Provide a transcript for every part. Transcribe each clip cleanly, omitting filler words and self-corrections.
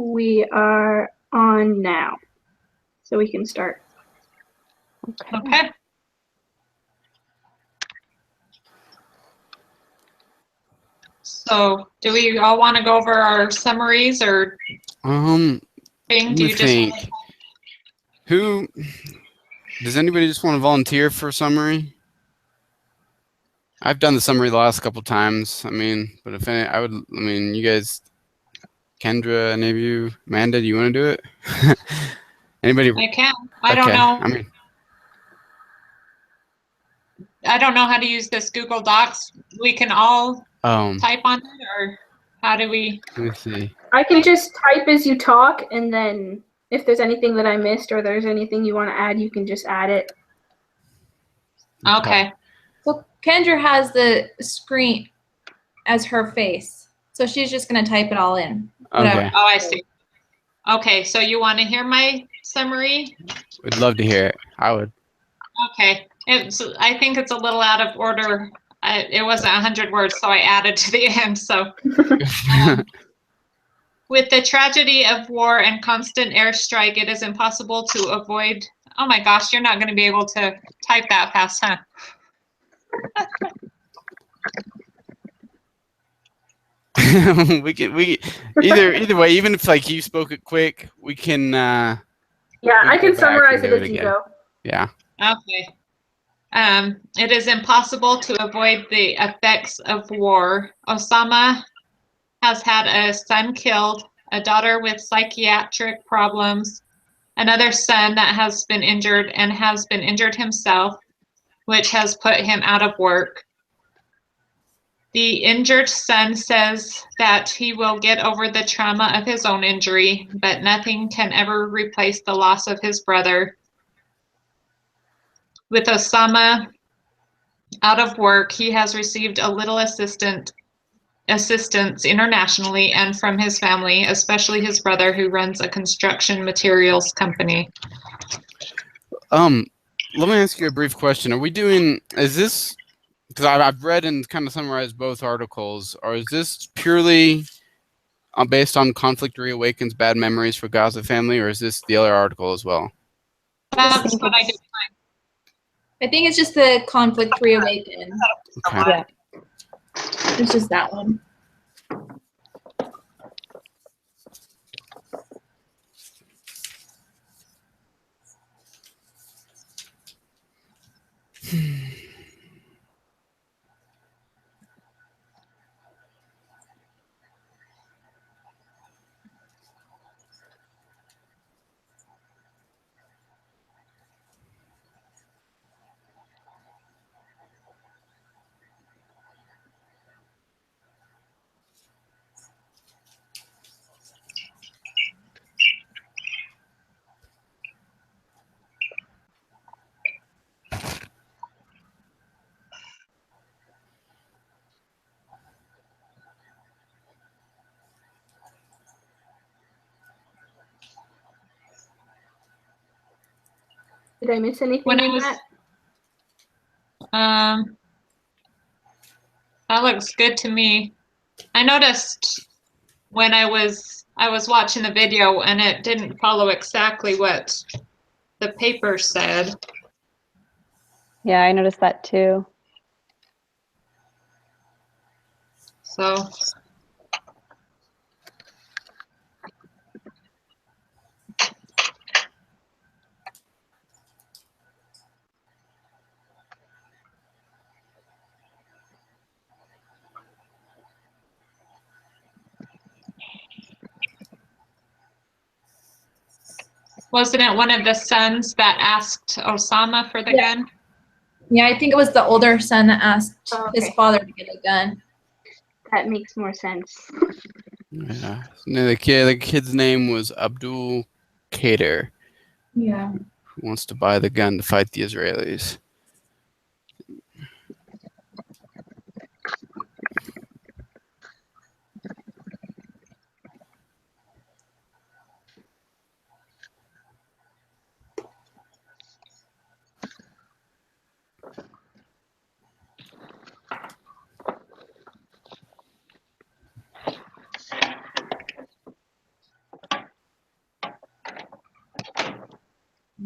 We are on now, so we can start. Okay. So, do we all want to go over our summaries, or Let do you just think. Who does anybody just want to volunteer for a summary? I've done the summary the last couple times. I mean, but if any, you guys, Kendra, any of you, Amanda, do you want to do it? Anybody? I can. I don't know. I don't know how to use this Google Docs. We can all type on it, or how do we? Let me see. I can just type as you talk, and then if there's anything that I missed or there's anything you want to add, you can just add it. Okay. So Kendra has the screen as her face. So she's just going to type it all in. Okay. Oh, I see. Okay, so you want to hear my summary? We'd love to hear it. I would. Okay. I think it's a little out of order. It wasn't 100 words, so I added to the end. So, with the tragedy of war and constant airstrike, it is impossible to avoid. Oh my gosh, you're not going to be able to type that fast, huh? we either way, even if like you spoke it quick, we can. Yeah, I can summarize it as you go. Yeah. Okay. It is impossible to avoid the effects of war. Osama has had a son killed, a daughter with psychiatric problems, another son that has been injured and has been injured himself, which has put him out of work. The injured son says that he will get over the trauma of his own injury, but nothing can ever replace the loss of his brother. With Osama out of work, he has received a little assistance internationally and from his family, especially his brother, who runs a construction materials company. Let me ask you a brief question. Is this, because I've read and kind of summarized both articles, or is this purely based on Conflict Reawakens Bad Memories for Gaza Family, or is this the other article as well? That's what I did. I think it's just the Conflict Reawakened. Okay. Yeah. It's just that one. Did I miss anything in that? That looks good to me. I noticed when I was watching the video and it didn't follow exactly what the paper said. Yeah, I noticed that too. So wasn't it one of the sons that asked Osama for the gun? Yeah, I think it was the older son that asked his father to get a gun. That makes more sense. Yeah. No, the kid's name was Abdul Kader. Yeah. Who wants to buy the gun to fight the Israelis?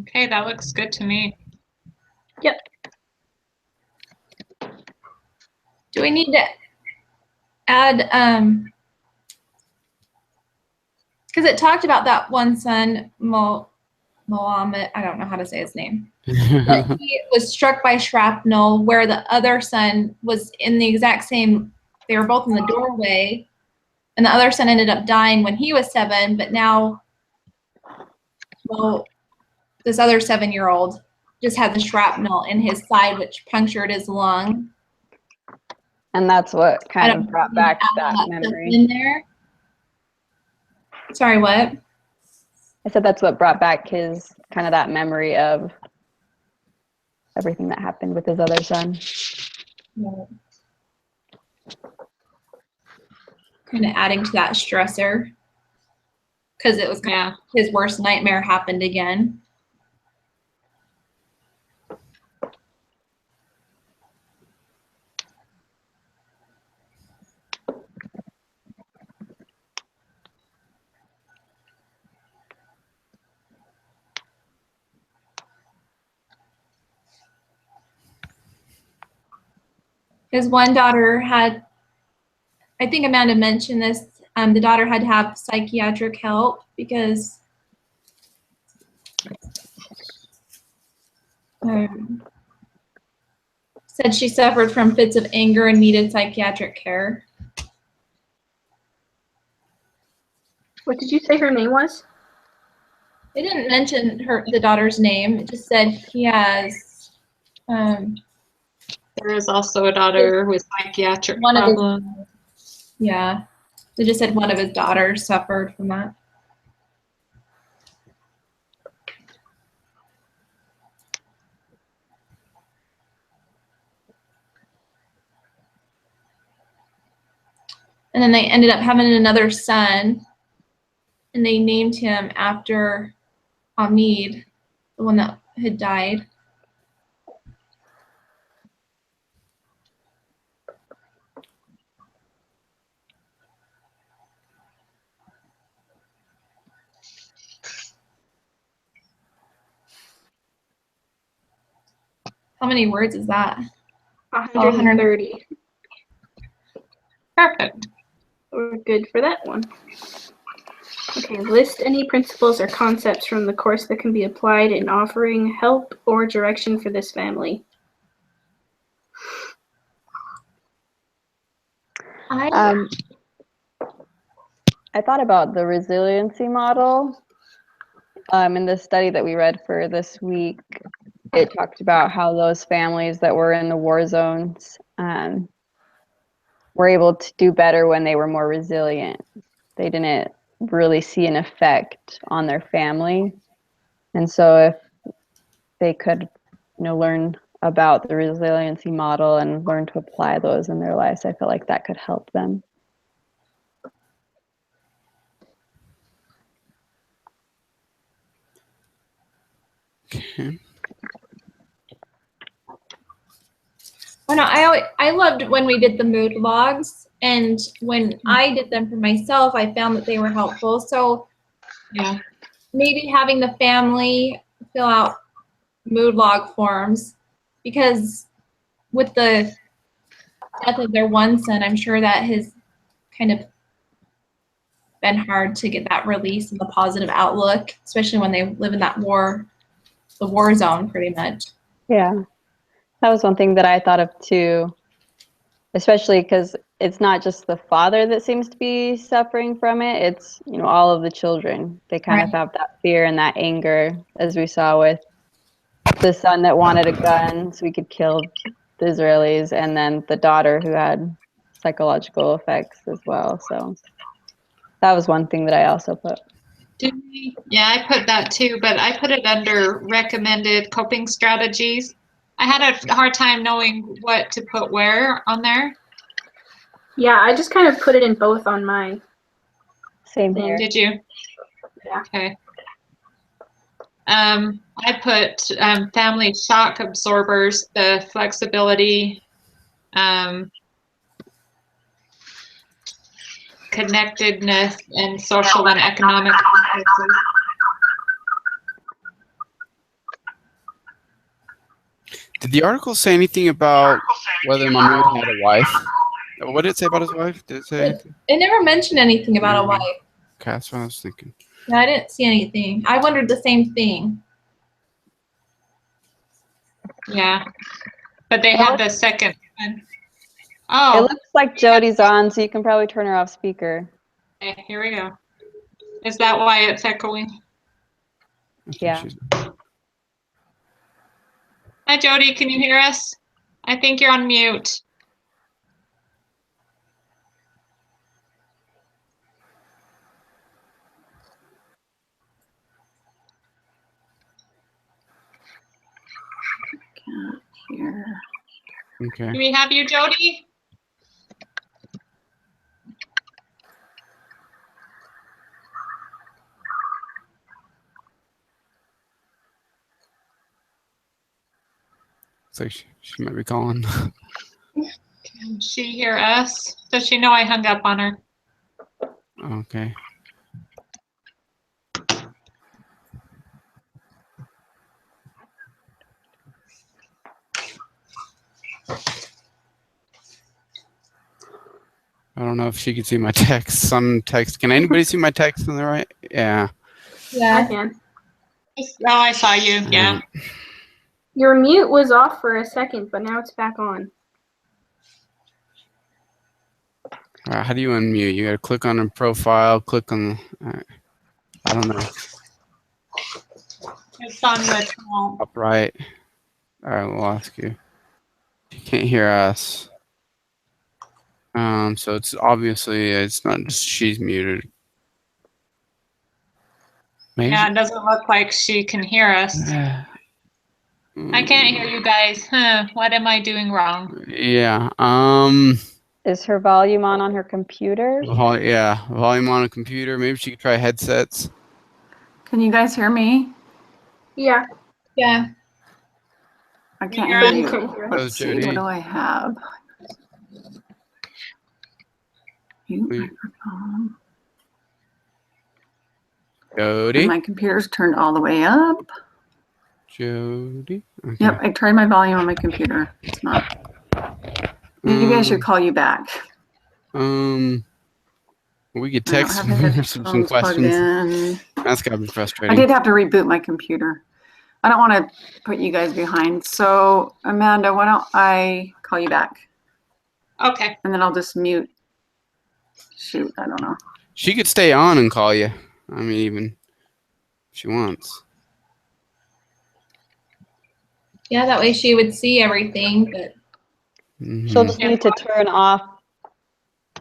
Okay, that looks good to me. Do we need to add, because it talked about that one son, Mohammed, I don't know how to say his name. But he was struck by shrapnel, where the other son was in the exact same, they were both in the doorway, and the other son ended up dying when he was 7, but now, well, this other 7-year-old just had the shrapnel in his side, which punctured his lung. And that's what I kind don't of brought know if back add that stuff memory. in there. Sorry, what? I said that's what brought back his kind of that memory of everything that happened with his other son. Kind of adding to that stressor, because it was kind Yeah. of his worst nightmare happened again. His one daughter had, I think Amanda mentioned this, the daughter had to have psychiatric help because said she suffered from fits of anger and needed psychiatric care. What did you say her name was? It didn't mention the daughter's name. It just said he has There is also a daughter with psychiatric one of his, problems. yeah. They just said one of his daughters suffered from that. And then they ended up having another son, and they named him after Hamid, the one that had died. How many words is that? 130. Perfect. We're good for that one. Okay, list any principles or concepts from the course that can be applied in offering help or direction for this family. I thought about the resiliency model. In the study that we read for this week, it talked about how those families that were in the war zones were able to do better when they were more resilient. They didn't really see an effect on their family. And so if they could, learn about the resiliency model and learn to apply those in their lives, I feel like that could help them. Okay. Oh, no, I loved when we did the mood logs, and when I did them for myself, I found that they were helpful. So Yeah. maybe having the family fill out mood log forms, because with the death of their one son, I'm sure that has kind of been hard to get that release and the positive outlook, especially when they live in that the war zone pretty much. Yeah, that was one thing that I thought of too, especially because it's not just the father that seems to be suffering from it. It's, all of the children. They kind of have that fear and that anger, as we saw with the son that wanted a gun so we could kill the Israelis, and then the daughter who had psychological effects as well. So that was one thing that I also put. Yeah, I put that too, but I put it under recommended coping strategies. I had a hard time knowing what to put where on there. Yeah, I just kind of put it in both on mine. Same here. Did you? Yeah. Okay. I put family shock absorbers, the flexibility, connectedness, and social and economic resources. Did the article say anything about whether Mahmoud had a wife? What did it say about his wife? Did it say anything? It never mentioned anything about a Mhm. wife. Okay, that's what I was thinking. Yeah, I didn't see anything. I wondered the same thing. Yeah. But they had the second one. It Oh, looks like Jody's on, so you can probably turn her off speaker. okay, here we go. Is that why it's echoing? I think Yeah. she's- Hi, Jody. Can you hear us? I think you're on mute. Can't hear. Okay. Do we have you, Jody? Looks like she might be calling. Can she hear us? Does she know I hung up on her? Okay. I don't know if she can see my text. Some text. Can anybody see my text on the right? Yeah. I Yeah. can. Oh, I saw you. Yeah. Your mute was off for a second, but now it's back on. All right, how do you unmute? You got to click on her profile. Click on. I don't know. It's on the top. Up right. All right, we'll ask you. You can't hear us. So it's obviously it's not just she's muted. Maybe. Yeah, it doesn't look like she can hear us. I can't hear you guys. Huh, what am I doing wrong? Yeah. Is her volume on her computer? Yeah. Volume on a computer. Maybe she could try headsets. Can you guys hear me? Yeah, Yeah. I can't You're hear on. you you. can't hear us. Oh, Let's see, Jody. what do I have? Mute Wait. microphone. Jody. And my computer's turned all the way up. Jody. Okay. Yep, I tried my volume on my computer. It's not. Maybe I should call you back. We could I don't text have the her some headphones plugged questions. in. That's gotta be I frustrating. did have to reboot my computer. I don't want to put you guys behind. So, Amanda, why don't I call you back? Okay. And then I'll just mute. Shoot, I don't know. She could stay on and call you. I mean, even if she wants. Yeah, that way she would see everything, but Mhm. She'll just need to turn off.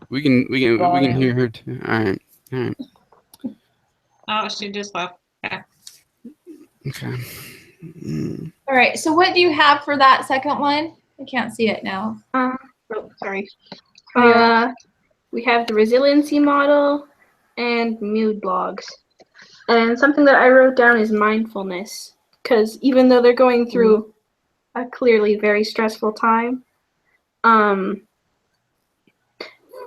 We can Volume. hear her too. All right. All right. Oh, she just left. Okay. all right. So what do you have for that second one? I can't see it now. Oh, sorry. Oh, you're We have the resiliency model and mood blogs. And something that I wrote down is mindfulness. Because even though they're going through a clearly very stressful time,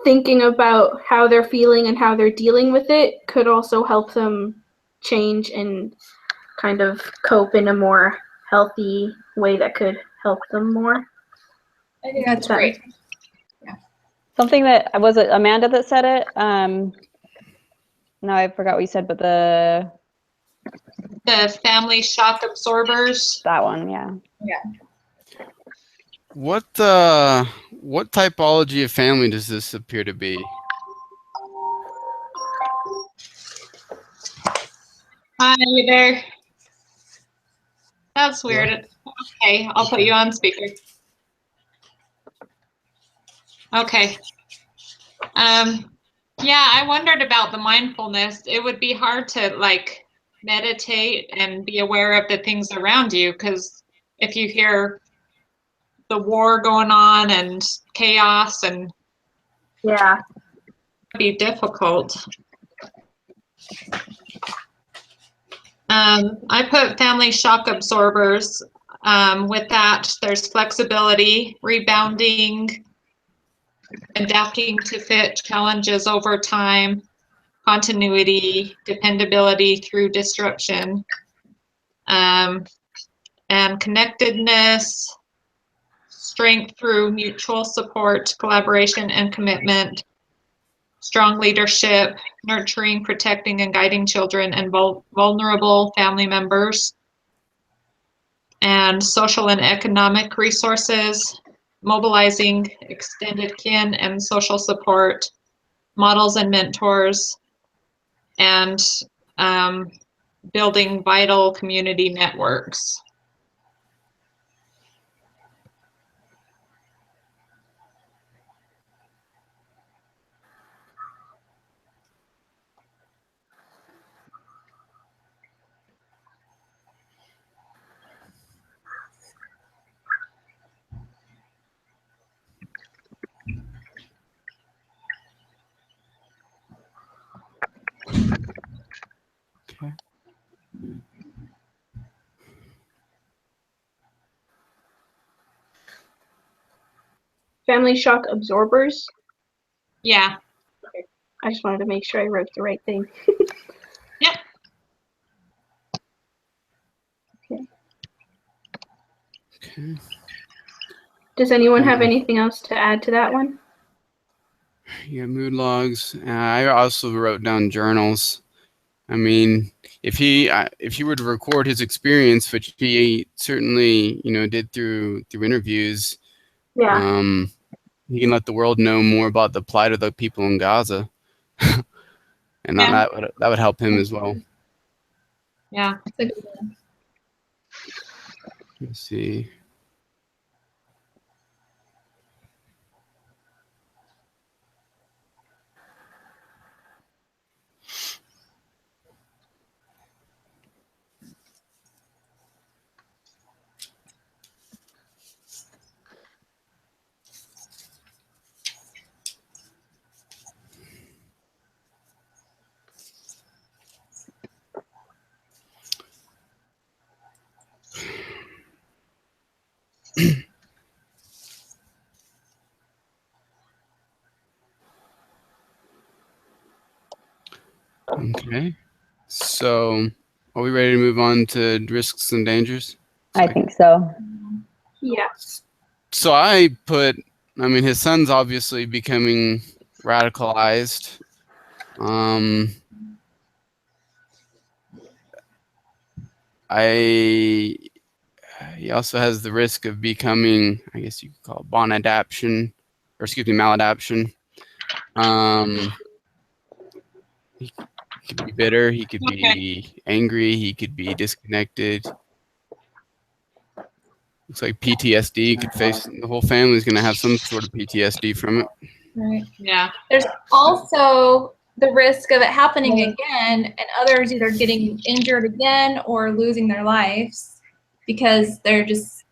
thinking about how they're feeling and how they're dealing with it could also help them change and kind of cope in a more healthy way that could help them more. I think that's great. Something that was it Amanda that said it? No, I forgot what you said, but The family shock absorbers. that one, yeah. What typology of family does this appear to be? Hi, are you there? That's weird. Okay, I'll put you on speaker. Okay. Yeah, I wondered about the mindfulness. It would be hard to like meditate and be aware of the things around you, because if you hear the war going on and chaos, and Yeah. it'd be difficult. I put family shock absorbers. With that, there's flexibility, rebounding, adapting to fit challenges over time, continuity, dependability through disruption, and connectedness, strength through mutual support, collaboration, and commitment, strong leadership, nurturing, protecting, and guiding children and vulnerable family members, and social and economic resources, mobilizing extended kin and social support, models and mentors, and building vital community networks. Okay. Family shock absorbers. Yeah. I just wanted to make sure I wrote the right thing. Yep. Okay. Does anyone have anything else to add to that one? Yeah, mood logs. I also wrote down journals. I mean, if he were to record his experience, which he certainly did through interviews, Yeah. he can let the world know more about the plight of the people in Gaza, and Yeah. that would help him as well. Yeah. Let's see. Okay. So, are we ready to move on to risks and dangers? I think so. Yeah. So I mean, his son's obviously becoming radicalized. He also has the risk of becoming, I guess you could call it maladaption. He could be bitter, he could be angry, he could be disconnected. Looks like PTSD could face, the whole family's going to have some sort of PTSD from it. Right. Yeah. There's also the risk of it happening again and others either getting injured again or losing their lives because there's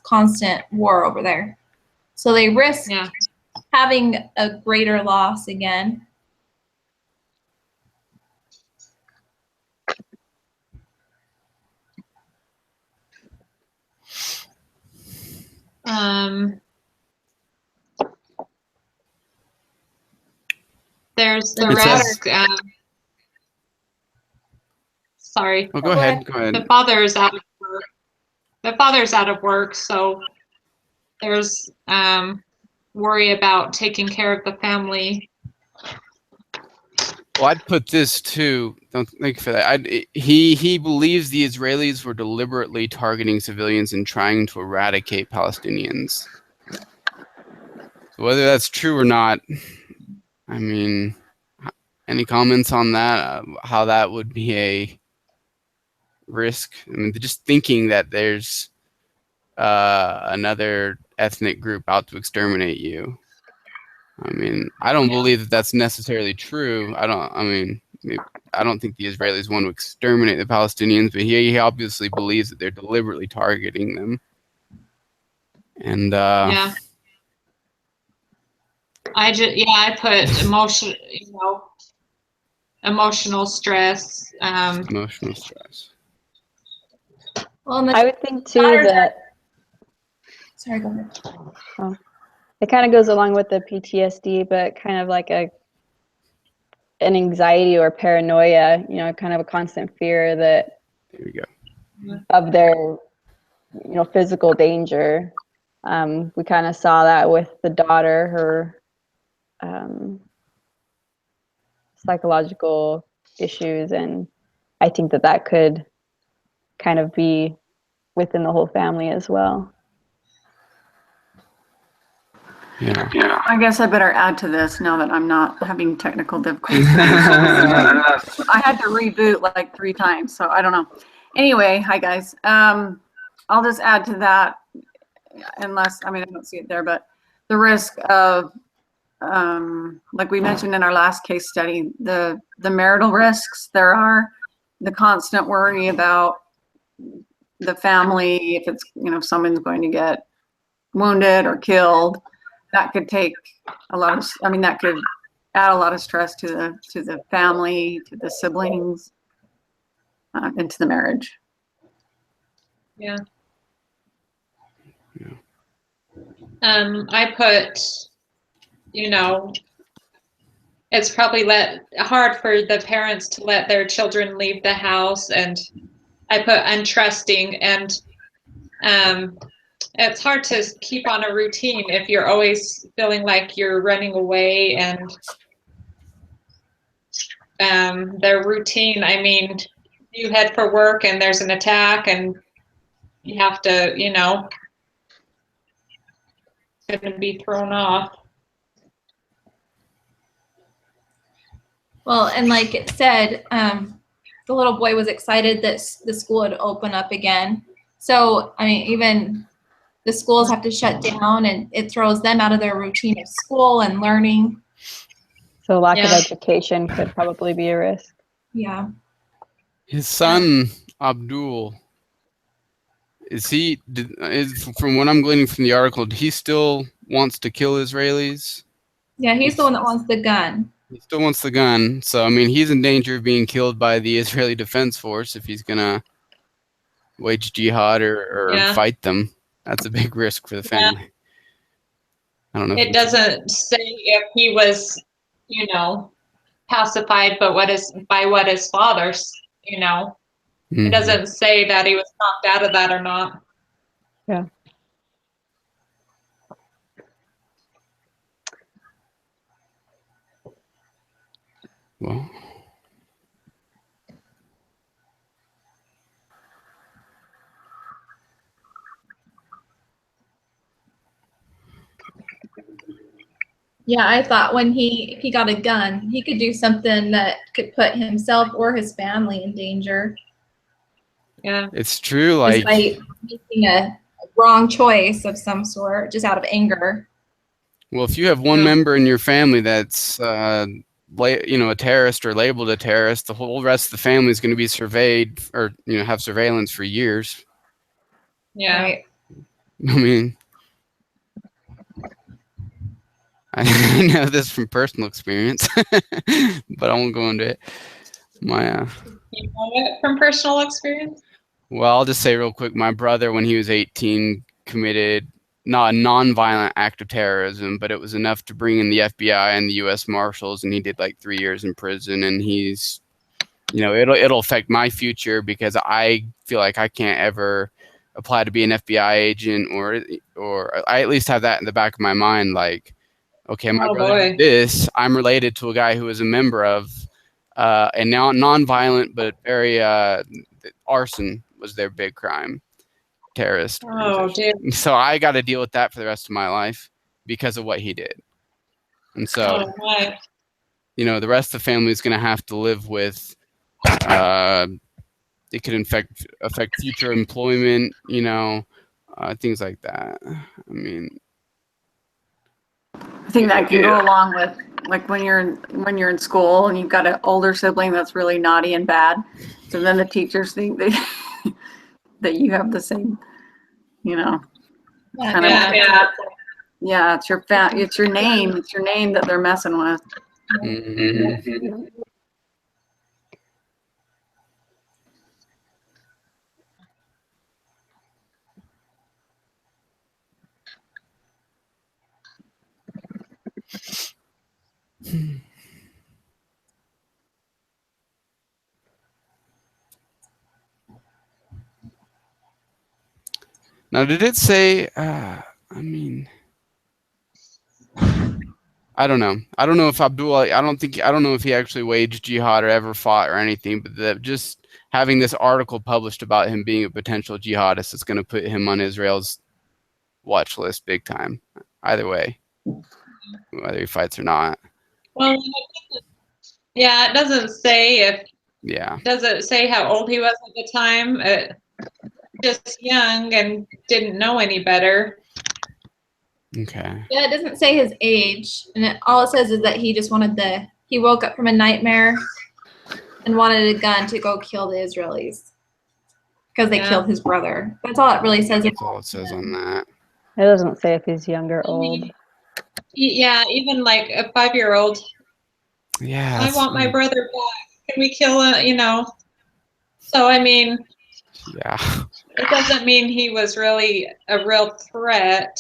constant war over there. So they risk Yeah. having a greater loss again. There's the It says- risk. Sorry. Oh, go ahead. Go The ahead. father's out of work. The father's out of work, so there's worry about taking care of the family. Well, I'd put this too. Don't thank you for that. He believes the Israelis were deliberately targeting civilians and trying to eradicate Palestinians. So whether that's true or not, I mean, any comments on that? How that would be a risk? I mean, just thinking that there's another ethnic group out to exterminate you. I mean, I don't believe that that's necessarily true. I don't think the Israelis want to exterminate the Palestinians, but he obviously believes that they're deliberately targeting them. And Yeah. I put emotional stress. emotional stress. Well, and I would think too daughters that sorry, go ahead. it kind of goes along with the PTSD, but kind of like an anxiety or paranoia, kind of a constant fear that There we go. of their, physical danger. We kind of saw that with the daughter, her psychological issues, and I think that that could kind of be within the whole family as well. Yeah. I guess I better add to this now that I'm not having technical difficulties. I had to reboot like 3 times, so I don't know. Anyway, hi guys. I'll just add to that, unless, I mean, I don't see it there, but the risk of, like we mentioned in our last case study, the marital risks there are, the constant worry about the family, if it's, you know, if someone's going to get wounded or killed, that could take a lot of, I mean, that could add a lot of stress to the family, to the siblings, and to the marriage. Yeah. I put, you know, it's probably hard for the parents to let their children leave the house, and I put untrusting, and it's hard to keep on a routine if you're always feeling like you're running away, and their routine, I mean, you head for work and there's an attack and you have to, you know, it's going to be thrown off. Well, and like it said, the little boy was excited that the school would open up again. So, I mean, even the schools have to shut down, and it throws them out of their routine of school and learning. So lack of Yeah. education could probably be a risk. Yeah. His son, Abdul, from what I'm gleaning from the article, he still wants to kill Israelis? Yeah, he's the one that wants the gun. He still wants the gun. So, I mean, he's in danger of being killed by the Israeli Defense Force if he's going to wage jihad or Yeah. fight them. That's a big risk for the family. I don't know. It doesn't say if he was, you know, pacified, but by what his father's, you know. It doesn't say that he was talked out of that or not. Yeah. Well. Yeah, I thought if he got a gun, he could do something that could put himself or his family in danger. Yeah. It's true, Just like by making a wrong choice of some sort, just out of anger. well, if you have one member in your family that's you know, a terrorist or labeled a terrorist, the whole rest of the family is going to be surveyed or, you know, have surveillance for years. Yeah. Right. I mean, I know this from personal experience, but I won't go into it. You know it from personal experience? Well, I'll just say real quick, my brother, when he was 18, committed not a non-violent act of terrorism, but it was enough to bring in the FBI and the U.S. Marshals, and he did like 3 years in prison. And he's, you know, it'll affect my future because I feel like I can't ever apply to be an FBI agent, or I at least have that in the back of my mind, like, okay, my brother did this. I'm related to a guy who was a member of, and now non-violent but very arson was their big crime, terrorist. Oh, dear. So I got to deal with that for the rest of my life because of what he did. And so, you know, the rest of the family is going to have to live with. It could affect future employment. You know, things like that. I mean. I think that can go along with, like, when you're in school and you've got an older sibling that's really naughty and bad, so then the teachers think that you have the same, you know, kind of. Yeah, it's your name. It's your name that they're messing with. Mm-hmm. Now, did it say I mean, I don't know. I don't know if Abdul. I don't know if he actually waged jihad or ever fought or anything. But just having this article published about him being a potential jihadist is going to put him on Israel's watch list big time. Either way, whether he fights or not. Well, yeah, it doesn't say if. Yeah. Does it say how old he was at the time? Just young and didn't know any better. Okay. Yeah, it doesn't say his age, and all it says is that he just wanted he woke up from a nightmare and wanted a gun to go kill the Israelis because they killed his brother. That's all it really says. That's all it says on that. It doesn't say if he's young or old. Yeah, even like a 5-year-old. Yeah. I want my brother back. Can we kill him? You know. So I mean. Yeah. It doesn't mean he was really a real threat.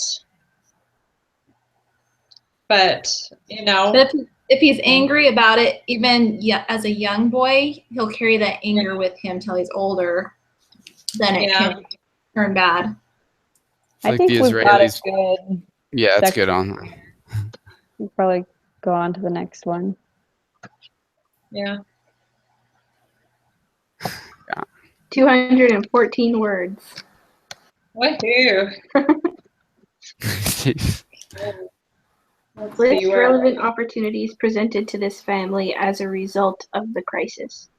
But, you know. But if he's angry about it, even as a young boy, he'll carry that anger with him till he's older. Then it can turn bad. I like think the we've got it Israelis. good. Yeah, it's good on. We'll probably go on to the next one. Yeah. 214 words. Woohoo. List relevant opportunities presented to this family as a result of the crisis.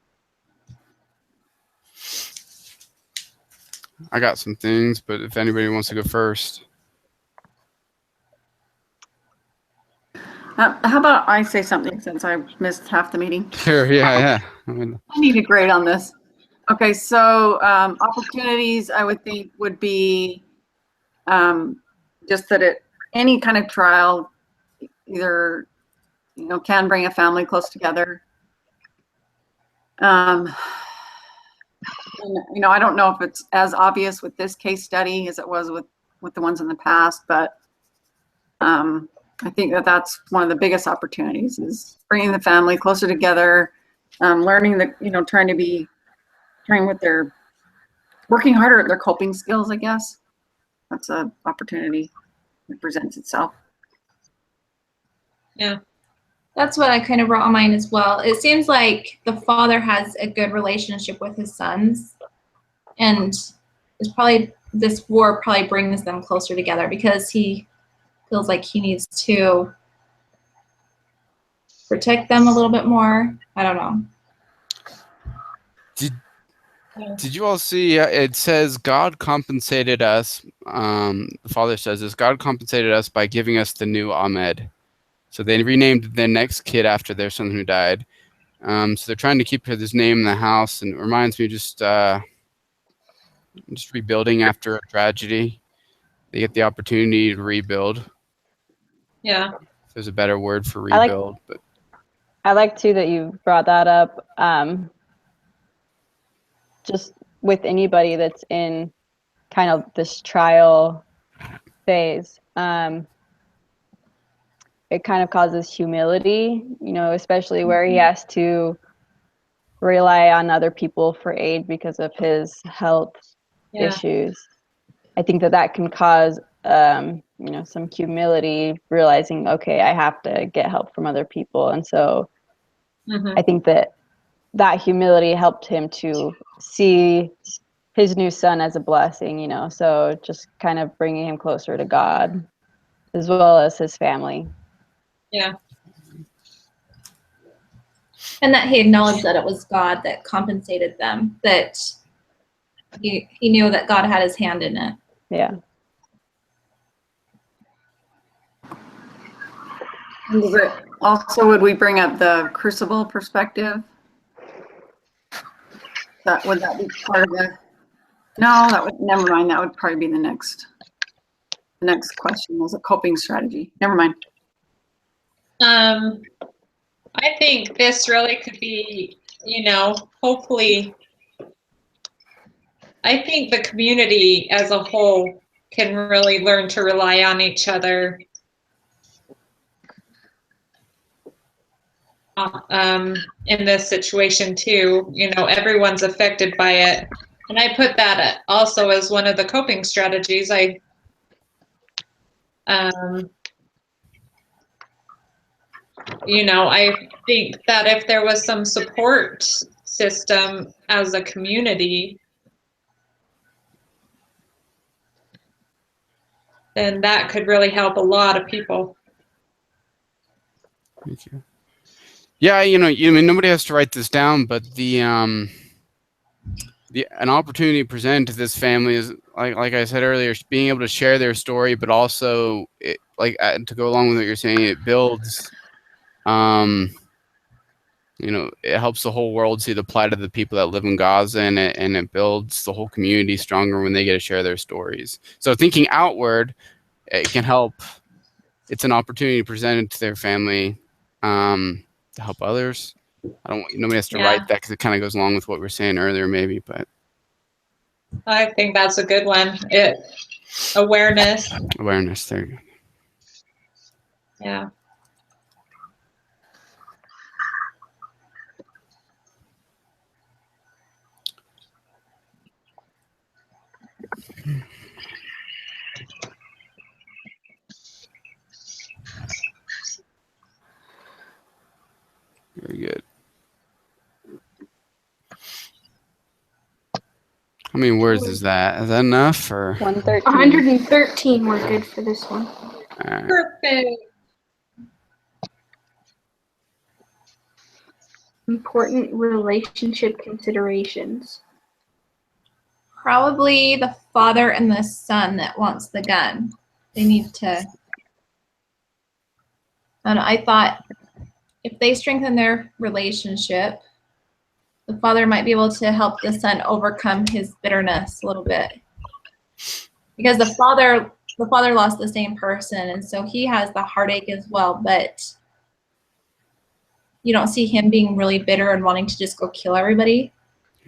I got some things, but if anybody wants to go first. How about I say something since I missed half the meeting? Sure, yeah. I mean, I need a grade on this. Okay, so opportunities I would think would be just that any kind of trial either can bring a family close together. And, I don't know if it's as obvious with this case study as it was with the ones in the past, but I think that's one of the biggest opportunities is bringing the family closer together, learning working harder at their coping skills, I guess. That's an opportunity that presents itself. Yeah. That's what I kind of wrote on mine as well. It seems like the father has a good relationship with his sons, and this war probably brings them closer together because he feels like he needs to protect them a little bit more. I don't know. Did you all see? It says God compensated us. The father says this: God compensated us by giving us the new Ahmed. So they renamed their next kid after their son who died. So they're trying to keep his name in the house, and it reminds me just rebuilding after a tragedy. They get the opportunity to rebuild. Yeah. If there's a better word for rebuild, but I like too that you brought that up. Just with anybody that's in kind of this trial phase, it kind of causes humility, especially where he has to rely on other people for aid because of his health issues. I think that can cause, some humility, realizing, okay, I have to get help from other people. And so I think that humility helped him to see his new son as a blessing, so just kind of bringing him closer to God as well as his family. Yeah. And that he acknowledged that it was God that compensated them, that he knew that God had his hand in it. Yeah. Also, would we bring up the crucible perspective? Would that be part of the? No, never mind. That would probably be the next question was a coping strategy. Never mind. I think this really could be, hopefully, I think the community as a whole can really learn to rely on each other. In this situation too, everyone's affected by it. And I put that also as one of the coping strategies. You know, I think that if there was some support system as a community, then that could really help a lot of people. Thank you. Yeah, you know, I mean, nobody has to write this down, but an opportunity presented to this family is like I said earlier, being able to share their story, but also to go along with what you're saying, it builds, you know, it helps the whole world see the plight of the people that live in Gaza, and it builds the whole community stronger when they get to share their stories. So thinking outward, it can help. It's an opportunity presented to their family to help others. Nobody has to write that because it kind of goes along with what we were saying earlier, maybe. But I think that's a good one. Awareness. Awareness. There you go. Yeah. Very good. How many words is that? Is that enough or? 113. 113 were good for this one. Perfect. Important relationship considerations. Probably the father and the son that wants the gun. They need to. And I thought if they strengthen their relationship, the father might be able to help the son overcome his bitterness a little bit. Because the father lost the same person, and so he has the heartache as well, but you don't see him being really bitter and wanting to just go kill everybody.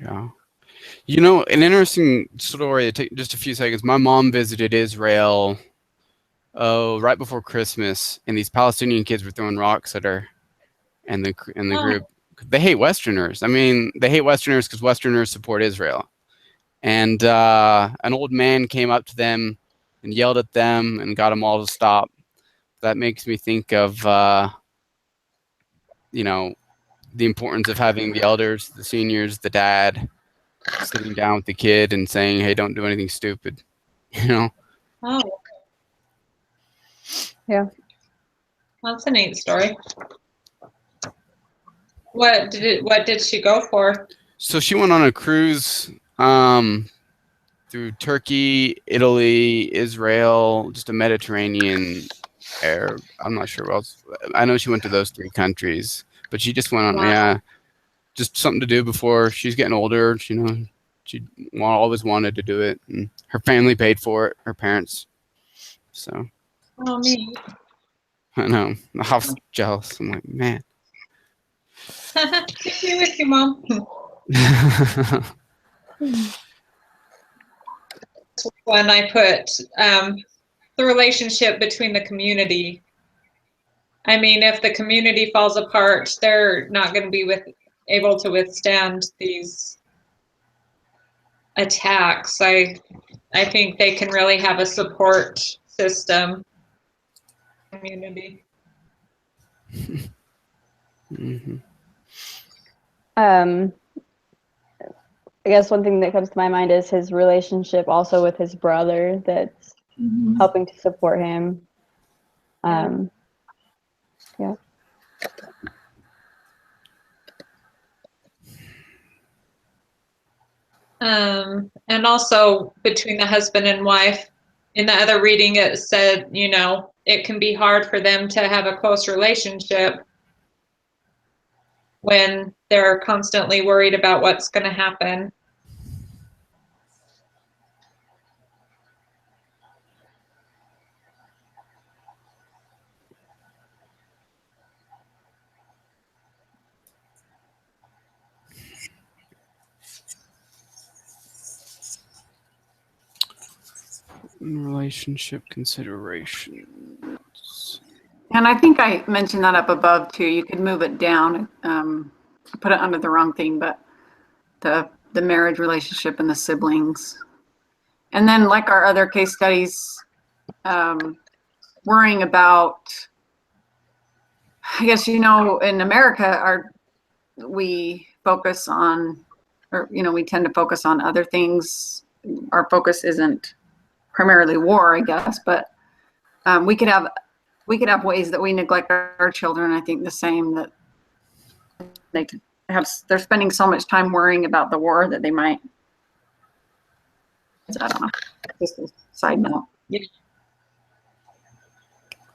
Yeah. You know, an interesting story, take just a few seconds. My mom visited Israel right before Christmas, and these Palestinian kids were throwing rocks at her and the group. They hate Westerners. I mean, they hate Westerners because Westerners support Israel. And an old man came up to them and yelled at them and got them all to stop. That makes me think of, you know, the importance of having the elders, the seniors, the dad, sitting down with the kid and saying, hey, don't do anything stupid, you know? Oh. Yeah. That's a neat story. What did she go for? So she went on a cruise through Turkey, Italy, Israel, just a Mediterranean air. I'm not sure what else. I know she went to those 3 countries, but she just went on, Wow. just something to do before she's getting older. You know, she always wanted to do it, and her family paid for it, her parents. So Oh, neat. I know. I was jealous. I'm like, man. Agree with you, Mom. When I put the relationship between the community. I mean, if the community falls apart, they're not going to be able to withstand these attacks. I think they can really have a support system. Community. Mm-hmm. I guess one thing that comes to my mind is his relationship also with his brother that's helping to support him. Yeah. And also between the husband and wife. In the other reading, it said, you know, it can be hard for them to have a close relationship when they're constantly worried about what's going to happen. Relationship considerations. And I think I mentioned that up above too. You could move it down, put it under the wrong thing, but the marriage relationship and the siblings. And then like our other case studies, worrying about, I guess, in America, we focus on, or, we tend to focus on other things. Our focus isn't primarily war, I guess, but we could have ways that we neglect our children. I think the same, that they're spending so much time worrying about the war that they might, I don't know, just a side note. There's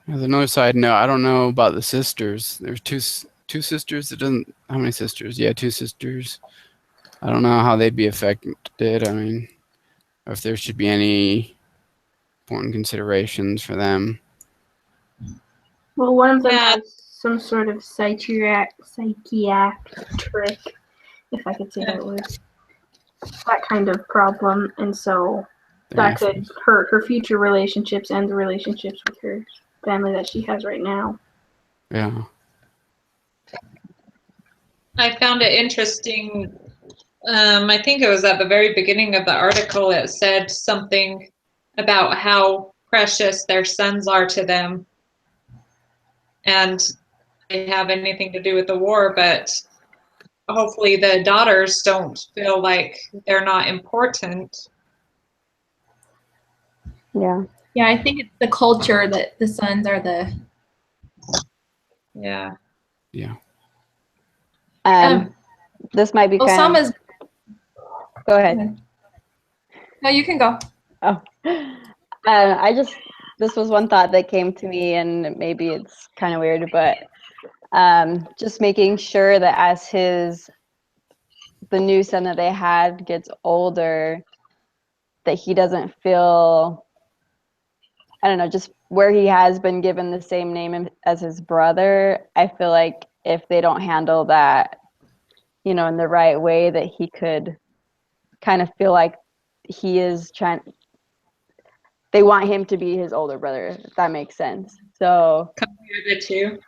another side note. I don't know about the sisters. There's two sisters. It doesn't. How many sisters? Yeah, two sisters. I don't know how they'd be affected. I mean, or if there should be any important considerations for them. Well, one of them Yeah. has some sort of psychiatric, if I could say that word, that kind of problem, and so that could hurt her future relationships and the relationships with her family that she has right now. Yeah. I found it interesting. I think it was at the very beginning of the article. It said something about how precious their sons are to them, and they have anything to do with the war. But hopefully, the daughters don't feel like they're not important. Yeah. Yeah, I think it's the culture that the sons are the. Yeah. Yeah. This might be kind Osama's. of. Go ahead. No, you can go. Oh, this was one thought that came to me, and maybe it's kind of weird, but just making sure that as the new son that they had gets older, that he doesn't feel, I don't know, just where he has been given the same name as his brother. I feel like if they don't handle that, in the right way, that he could kind of feel like they want him to be his older brother, if that makes sense. So Compare the two.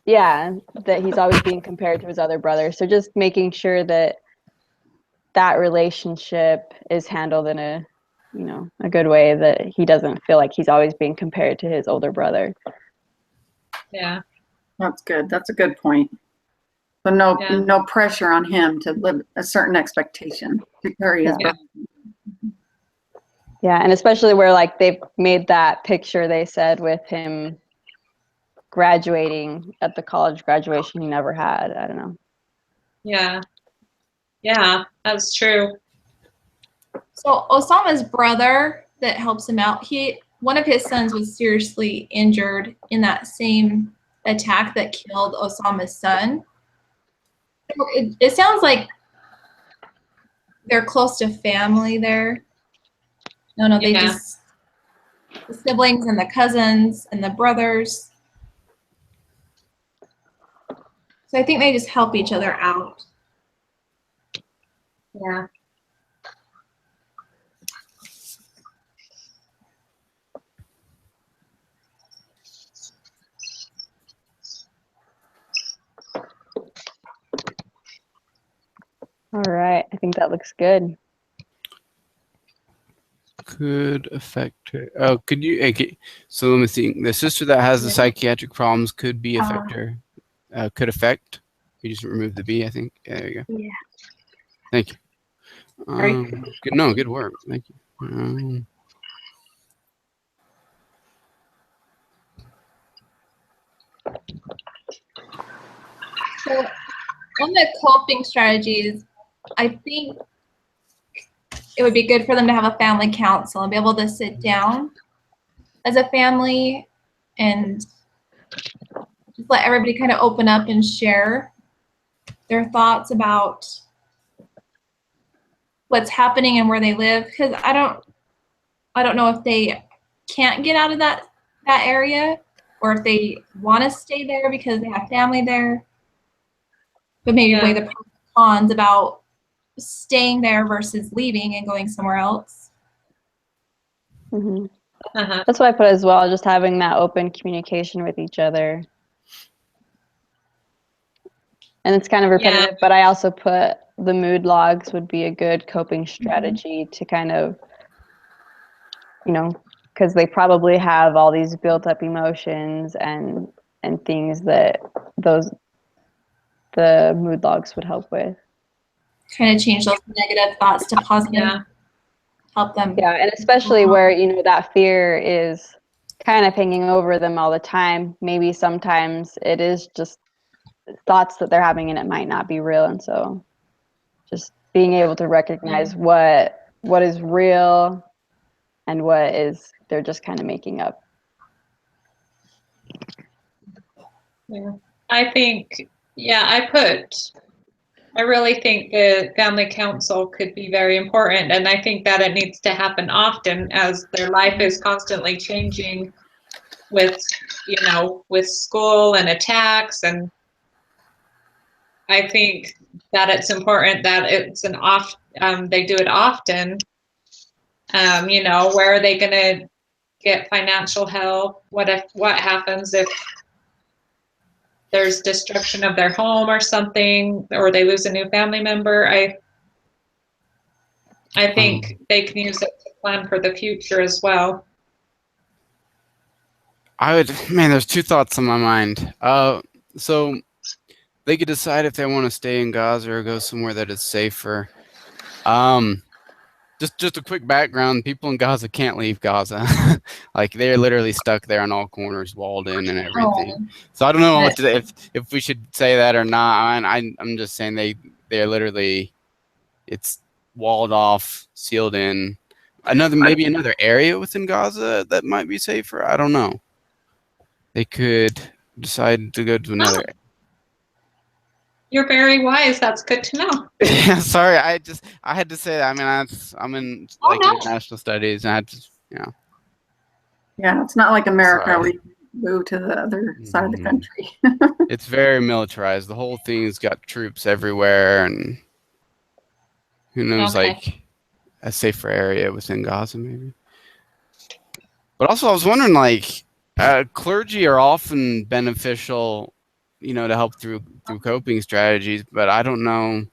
yeah, that he's always being compared to his other brother. So just making sure that relationship is handled in a good way, that he doesn't feel like he's always being compared to his older brother. Yeah. That's good. That's a good point. So no pressure on him to live a certain expectation to carry his brother. Yeah, and especially where like they've made that picture, they said, with him graduating at the college graduation he never had. I don't know. Yeah. Yeah, that's true. So Osama's brother that helps him out, one of his sons was seriously injured in that same attack that killed Osama's son. It sounds like they're close to family there. No, they just, the siblings and the cousins and the brothers. So I think they just help each other out. Yeah. All right, I think that looks good. Could affect her. Oh, could you? Okay, so let me think. The sister that has the psychiatric problems could be affect her. Could affect. You just remove the B, I think. Yeah, there you go. Yeah. Thank you. Very Good. No, good work. Thank you. So on the coping strategies, I think it would be good for them to have a family council and be able to sit down as a family and just let everybody kind of open up and share their thoughts about what's happening and where they live. Because I don't know if they can't get out of that area, or if they want to stay there because they have family there. But maybe weigh the pros and cons about staying there versus leaving and going somewhere else. Mm-hmm. That's what I put as well, just having that open communication with each other. And it's kind of repetitive, but I also put the mood logs would be a good coping strategy to kind of, because because they probably have all these built up emotions and things that the mood logs would help with. Kind of change those negative thoughts to positive. Yeah. Help them. Yeah, and especially where, you know, that fear is kind of hanging over them all the time. Maybe sometimes it is just thoughts that they're having and it might not be real. And so just being able to recognize what is real and what is they're just kind of making up. Yeah. I think, I really think the family council could be very important, and I think that it needs to happen often as their life is constantly changing with, with school and attacks, and I think that it's important that it's they do it often. Where are they going to get financial help? What happens if there's destruction of their home or something, or they lose a new family member? I think they can use it to plan for the future as well. There's two thoughts on my mind. So they could decide if they want to stay in Gaza or go somewhere that is safer. Just a quick background: people in Gaza can't leave Gaza. Like, they're literally stuck there on all corners, walled in and everything. So I don't know if we should say that or not. I'm just saying they're literally, it's walled off, sealed in. Maybe another area within Gaza that might be safer. I don't know. They could decide to go to another. You're very wise. That's good to know. Yeah, sorry. I had to say that. I mean, I'm in no. international studies, and I just, Yeah, it's not like America Sorry. where you move to the other side of the Mhm. country. It's very militarized. The whole thing's got troops everywhere, and who knows, Okay. like a safer area within Gaza, maybe. But also, I was wondering, like, clergy are often beneficial, to help through coping strategies. But I don't know,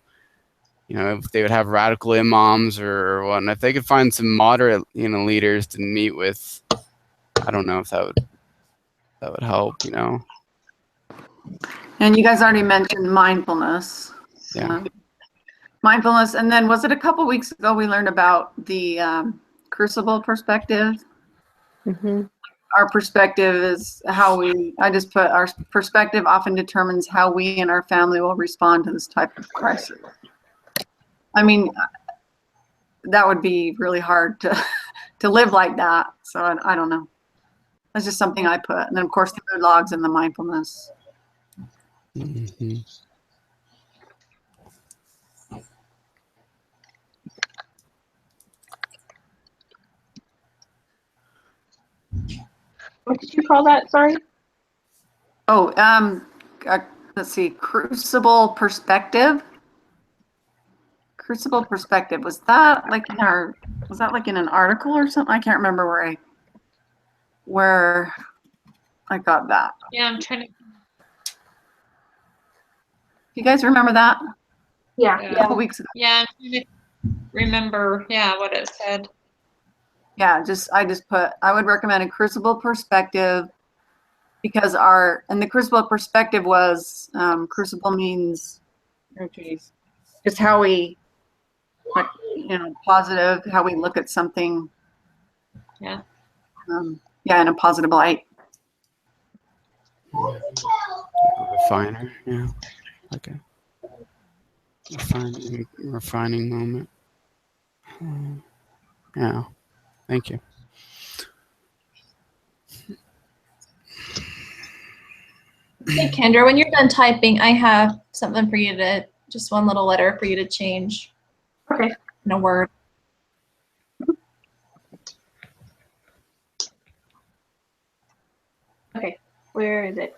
if they would have radical imams or whatnot. If they could find some moderate, leaders to meet with, I don't know if that would help. And you guys already mentioned mindfulness. Yeah. Mindfulness. And then was it a couple weeks ago we learned about the crucible perspective? Mm-hmm. Our perspective is I just put our perspective often determines how we and our family will respond to this type of crisis. I mean, that would be really hard to live like that. So I don't know. That's just something I put. And then, of course, the mood logs and the mindfulness. Mm-hmm. What did you call that? Sorry. Oh, let's see, crucible perspective. Crucible perspective. Was that like in an article or something? I can't remember where I got that. Yeah, I'm trying to. You guys remember that? Yeah. A couple weeks ago. Yeah, I'm trying to remember. Yeah, what it said. Yeah, I just put, I would recommend a crucible perspective because the crucible perspective was, crucible means, just how we, positive, how we look at something. Yeah. In a positive light. Refiner, yeah. Okay. Refining moment. Yeah. Thank you. Hey, Kendra, when you're done typing, I have something for you just one little letter for you to change Okay. in a word. Okay. Where is it?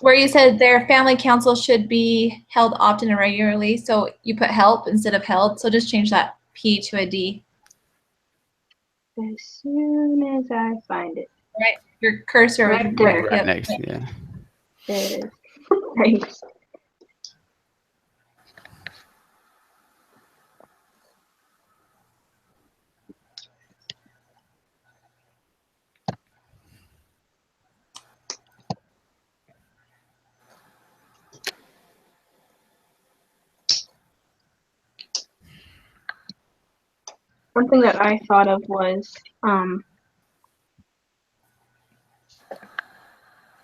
Where you said their family council should be held often and regularly, so you put help instead of held, so just change that P to a D. As soon as I find it. Right, your cursor Right was there. there. Right Yep. next, yeah. There it is. Thanks. one thing that I thought of was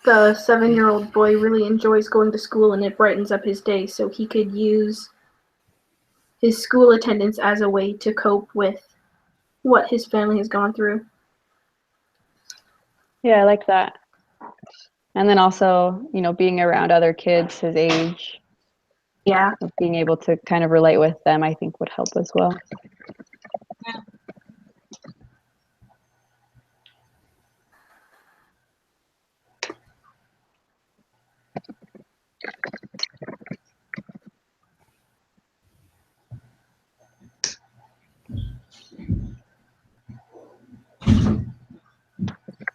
the 7-year-old boy really enjoys going to school and it brightens up his day, so he could use his school attendance as a way to cope with what his family has gone through. Yeah, I like that. And then also, you know, being around other kids his age, Yeah. being able to kind of relate with them, I think would help as well.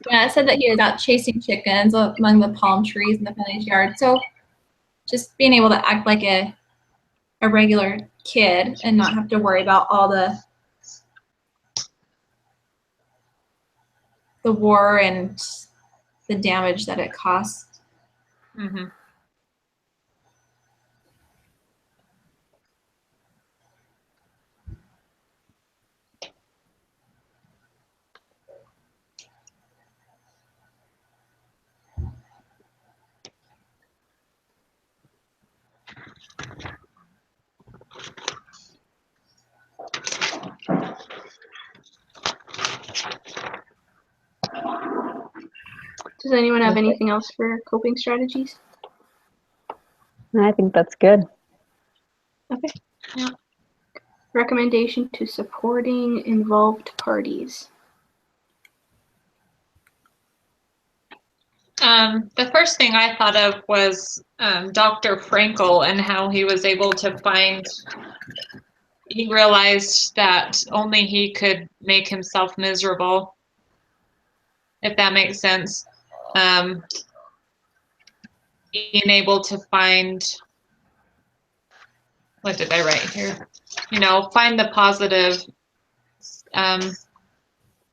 Yeah, it said that he was out chasing chickens among the palm trees in the family's yard. So just being able to act like a regular kid and not have to worry about all the war and the damage that it costs. Mhm. Does anyone have anything else for coping strategies? I think that's good. Okay. Yeah. Recommendation to supporting involved parties. The first thing I thought of was Dr. Frankel and how he was able to he realized that only he could make himself miserable, if that makes sense. Being able to find, what did I write here? You know, find the positive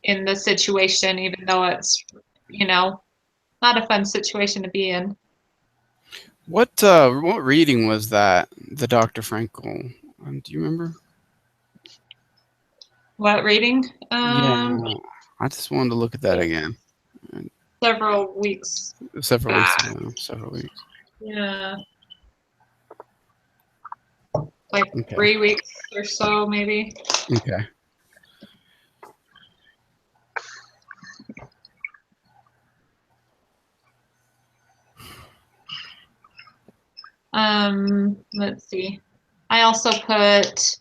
in the situation, even though it's, you know, not a fun situation to be in. What reading was that? The Dr. Frankel. Do you remember? What reading? Yeah, I just wanted to look at that again. Several weeks. Several weeks ago. Several weeks. Yeah. Like Okay. 3 weeks or so, maybe. Okay. Let's see. I also put,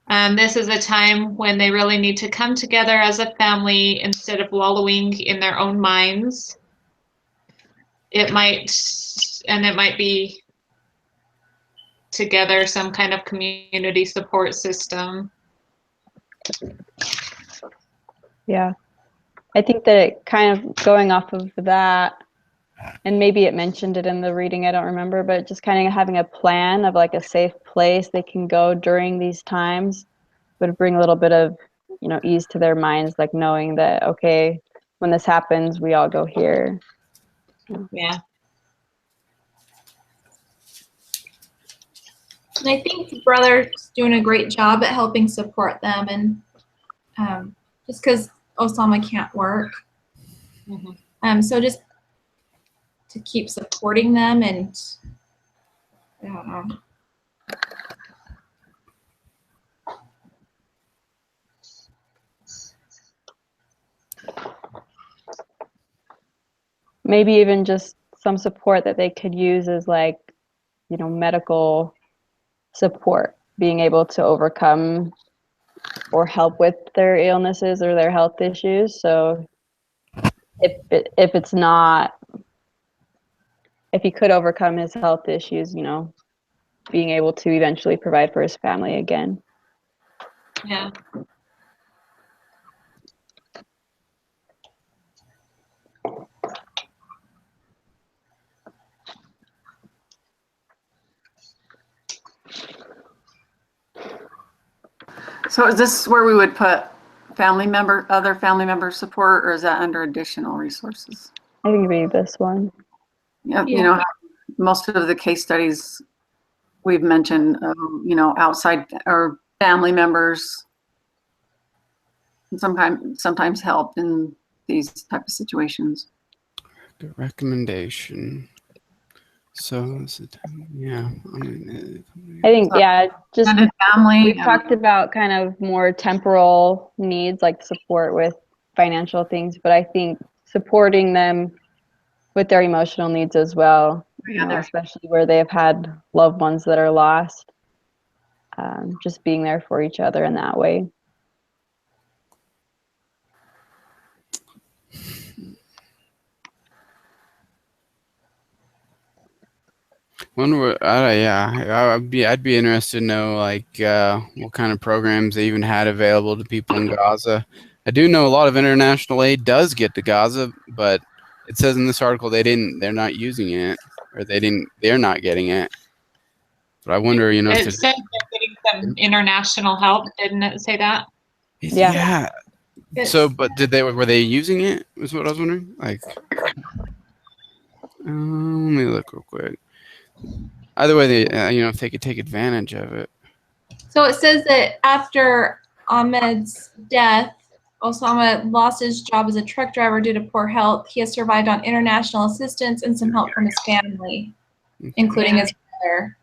this is a time when they really need to come together as a family instead of wallowing in their own minds. It might be together some kind of community support system. Yeah. I think that it kind of going off of that, and maybe it mentioned it in the reading, I don't remember, but just kind of having a plan of like a safe place they can go during these times would bring a little bit of, you know, ease to their minds, like knowing that, okay, when this happens, we all go here. Yeah. And I think the brother's doing a great job at helping support them, and just because Osama can't work, so just to keep supporting them, and I don't know. Maybe even just some support that they could use is like, you know, medical support, being able to overcome or help with their illnesses or their health issues. So if it's not, if he could overcome his health issues, you know, being able to eventually provide for his family again. Yeah. So is this where we would put other family member support, or is that under additional resources? I think it'd be this one. Yeah, you know, most of the case studies we've mentioned, you know, outside or family members sometimes help in these type of situations. Good recommendation. So, yeah. I think, yeah, just Extended family. we've talked about kind of more temporal needs, like support with financial things, but I think supporting them with their emotional needs as well, especially where they have had loved ones that are lost, just being there for each other in that way. I'd be interested to know like what kind of programs they even had available to people in Gaza. I do know a lot of international aid does get to Gaza, but it says in this article they're not using it, or they're not getting it. But I wonder, if It said they're getting some international help. Didn't it say that? Yeah. So, but were they using it? Was what I was wondering. Like, let me look real quick. Either way, they if they could take advantage of it. So it says that after Ahmed's death, Osama lost his job as a truck driver due to poor health. He has survived on international assistance and some help from his family, including his brother.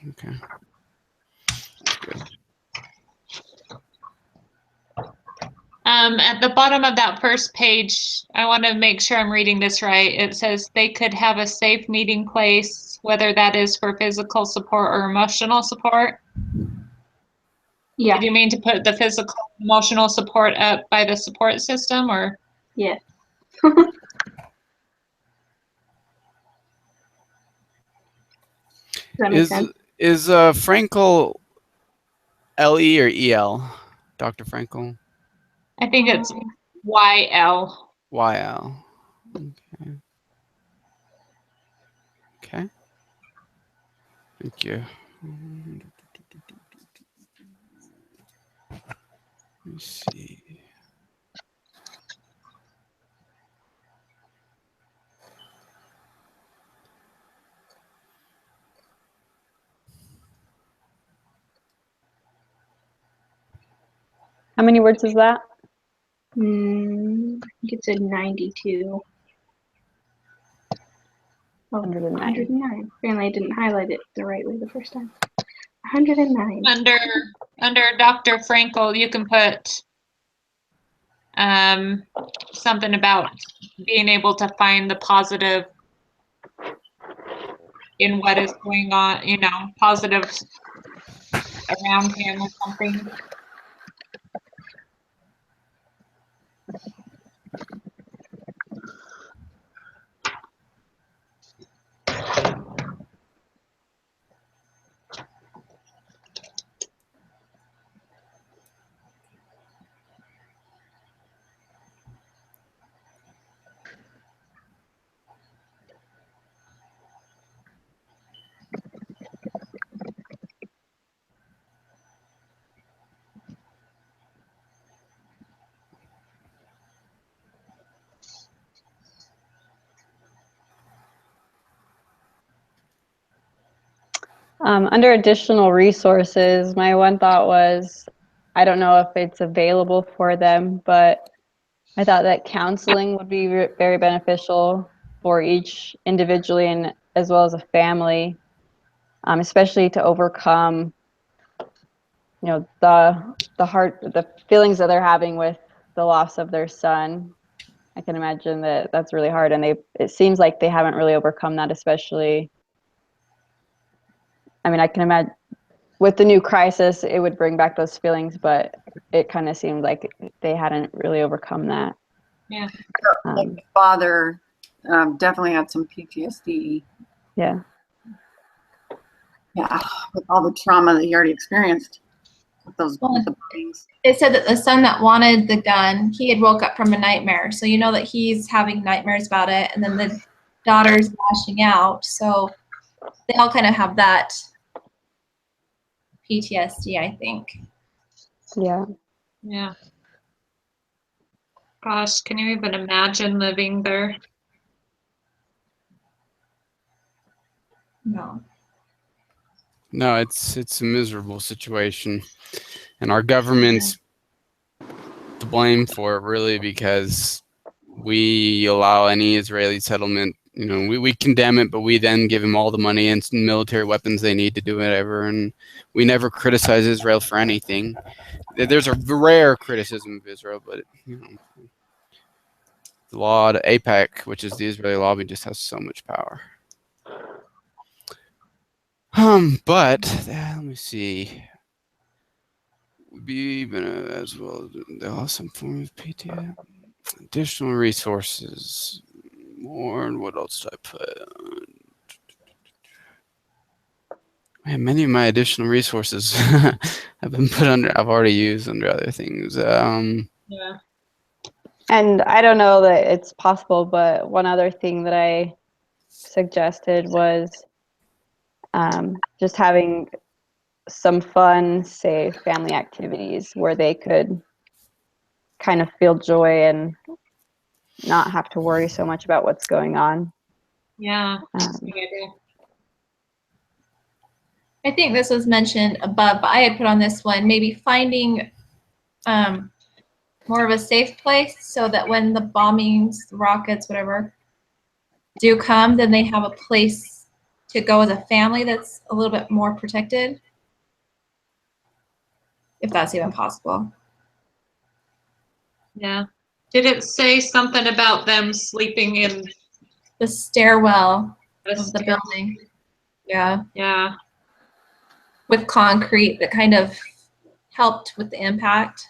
Okay. That's good. At the bottom of that first page, I want to make sure I'm reading this right. It says they could have a safe meeting place, whether that is for physical support or emotional support. Yeah. Did you mean to put the physical, emotional support up by the support system, or? Yeah. Does that make sense? Is Frankel L-E or E-L? Dr. Frankel? I think it's YL. Y-L. Okay. Okay. Thank you. Let me see. How many words is that? I think it's a 92. Oh, 109. 109. Apparently I didn't highlight it the right way the first time. 109. Under Dr. Frankel, you can put something about being able to find the positive in what is going on, positive around him or something. Under additional resources, my one thought was, I don't know if it's available for them, but I thought that counseling would be very beneficial for each individually and as well as a family, especially to overcome, the feelings that they're having with the loss of their son. I can imagine that that's really hard, and it seems like they haven't really overcome that, especially. I mean, I can imagine with the new crisis, it would bring back those feelings, but it kind of seemed like they hadn't really overcome that. Yeah. Like the father definitely had some PTSD. Yeah. Yeah, with all the trauma that he already experienced with those with the things. It said that the son that wanted the gun, he had woke up from a nightmare. So you know that he's having nightmares about it, and then the daughter's lashing out. So they all kind of have that PTSD, I think. Yeah. Yeah. Gosh, can you even imagine living there? No. No, it's a miserable situation, and our government's blame for it, really, because we allow any Israeli settlement. You know, we condemn it, but we then give them all the money and military weapons they need to do whatever, and we never criticize Israel for anything. There's a rare criticism of Israel, but you know, the law, the AIPAC, which is the Israeli lobby, just has so much power. But let me see. Would be even as well. They lost some form of PTO. Additional resources. More. And what else did I put? Man, many of my additional resources have been put under. I've already used under other things. Yeah. And I don't know that it's possible, but one other thing that I suggested was just having some fun, say, family activities where they could kind of feel joy and not have to worry so much about what's going on. Yeah. That's a good idea. I think this was mentioned above, but I had put on this one, maybe finding more of a safe place so that when the bombings, rockets, whatever, do come, then they have a place to go as a family that's a little bit more protected. If that's even possible. Yeah. Did it say something about them sleeping in The stairwell the of the stair- building. Yeah. Yeah. With concrete that kind of helped with the impact.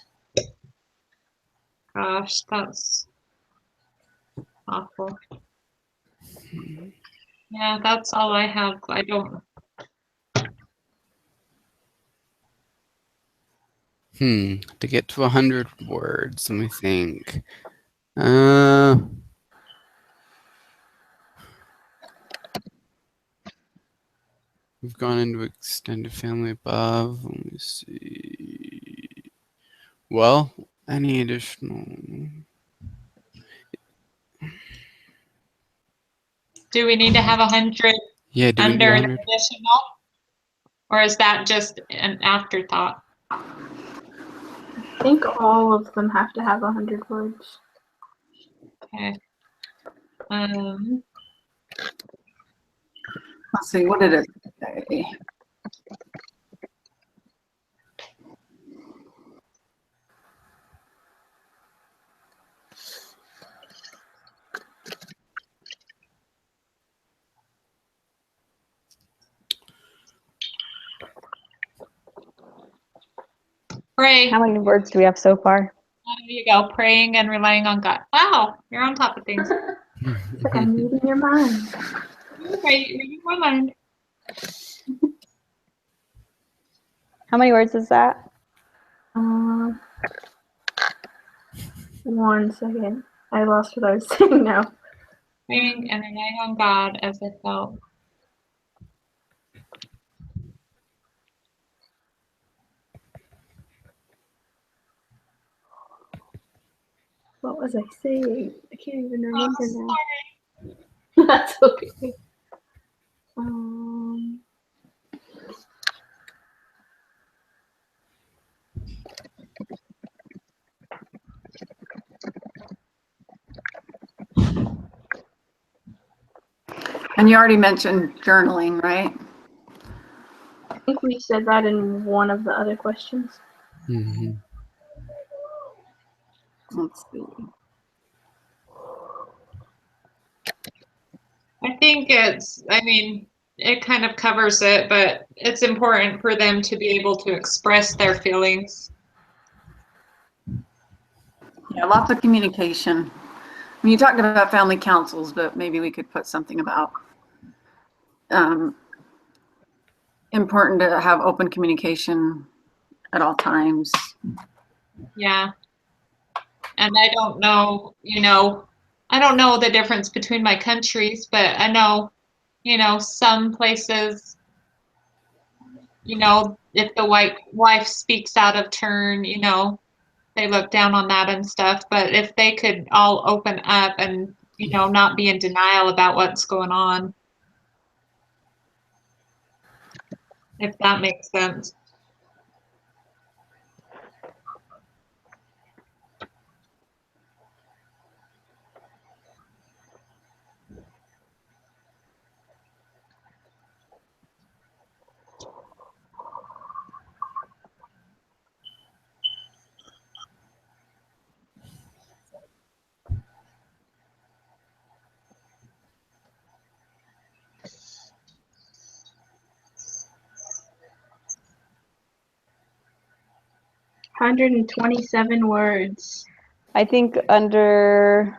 Gosh, that's awful. Yeah, that's all I have. I don't. To get to 100 words, let me think. We've gone into extended family above. Let me see. Well, any additional? Do we need to have 100 Yeah, do we do under the 100? additional? Or is that just an afterthought? I think all of them have to have 100 words. Okay. Let's see, what did it say? Pray. How many words do we have so far? There you go. Praying and relying on God. Wow, you're on top of things. It's like I'm reading your mind. Reading my mind. How many words is that? 1 second. I lost what I was saying now. Praying and relying on God as if help. What was I saying? I can't even remember Oh, now. sorry. That's okay. And you already mentioned journaling, right? I think we said that in one of the other questions. Mhm. Let's see. I think I mean, it kind of covers it, but it's important for them to be able to express their feelings. Yeah, lots of communication. I mean, you talked about family councils, but maybe we could put something about important to have open communication at all times. Yeah. And I don't know, I don't know the difference between my countries, but I know, some places, if the white wife speaks out of turn, they look down on that and stuff. But if they could all open up and, not be in denial about what's going on, if that makes sense. 127 words. I think under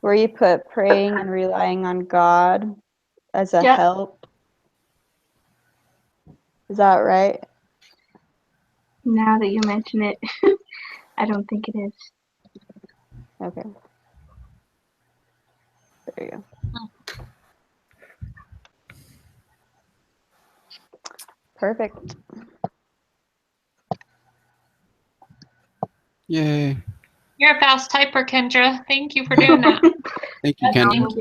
where you put praying and relying on God as a Yep. help. Is that right? Now that you mention it, I don't think it is. Okay. There you go. Perfect. Yay. You're a fast typer, Kendra. Thank you for doing that. Thank you, Kendra. Thank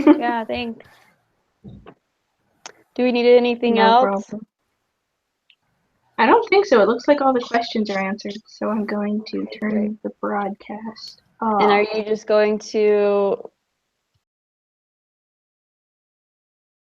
you. Yeah, thanks. Do we need anything No else? problem. I don't think so. It looks like all the questions are answered, so I'm going to turn Great. the broadcast off. And are you just going to